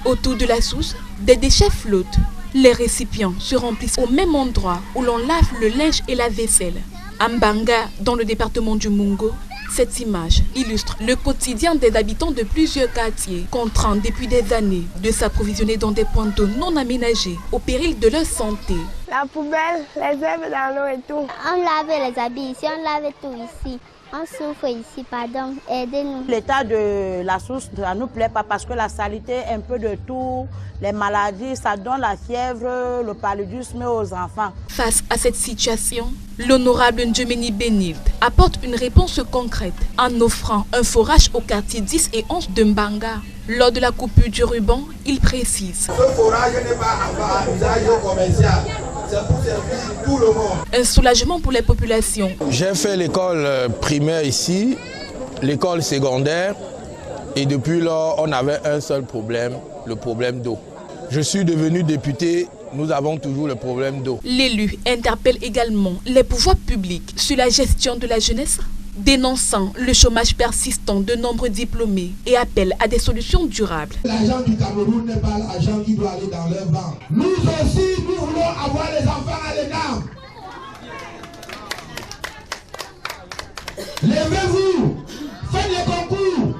Autour de la source, des déchets flottent. Les récipients se remplissent au même endroit où l'on lave le linge et la vaisselle. À Mbanga, dans le département du Mungo, cette image illustre le quotidien des habitants de plusieurs quartiers, contraints depuis des années de s'approvisionner dans des points d'eau non aménagés au péril de leur santé. La poubelle, les herbes dans l'eau et tout. On lave les habits ici, on lave tout ici. On souffre ici, pardon, aidez-nous. L'état de la source, ça ne nous plaît pas parce que la saleté, un peu de tout, les maladies, ça donne la fièvre, le paludisme aux enfants. Face à cette situation, l'honorable Ndjemeni Benilde apporte une réponse concrète en offrant un forage au quartier 10 et 11 de Mbanga. Lors de la coupure du ruban, il précise. Ce forage n'est pas à usage commercial. C'est pour servir tout le monde. Un soulagement pour les populations. J'ai fait l'école primaire ici, l'école secondaire, et depuis lors, on avait un seul problème, le problème d'eau. Je suis devenu député, nous avons toujours le problème d'eau. L'élu interpelle également les pouvoirs publics sur la gestion de la jeunesse, dénonçant le chômage persistant de nombreux diplômés et appelle à des solutions durables. L'argent du Cameroun n'est pas l'argent qui doit aller dans leur banque. Nous aussi, nous voulons avoir les enfants à l'ENAM. Levez-vous, faites les concours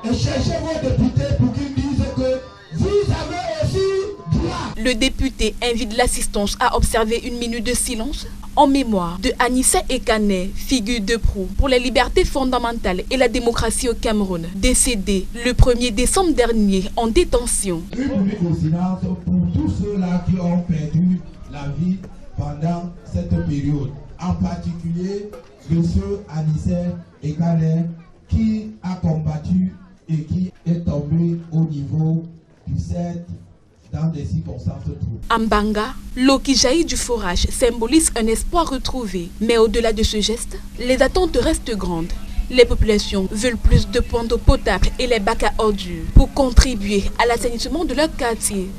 et cherchez vos députés pour qu'ils disent que vous avez aussi droit. Le député invite l'assistance à observer une minute de silence en mémoire de Anissé Ekane, figure de proue pour les libertés fondamentales et la démocratie au Cameroun, décédé le 1er décembre dernier en détention. Une minute de silence pour tous ceux-là qui ont perdu la vie pendant cette période, en particulier de ceux Anissé Ekane qui a combattu et qui est tombé au niveau du 7 dans des circonstances troubles. À Mbanga, l'eau qui jaillit du forage symbolise un espoir retrouvé. Mais au-delà de ce geste, les attentes restent grandes. Les populations veulent plus de points d'eau potable et les bacs à ordures pour contribuer à l'assainissement de leur quartier.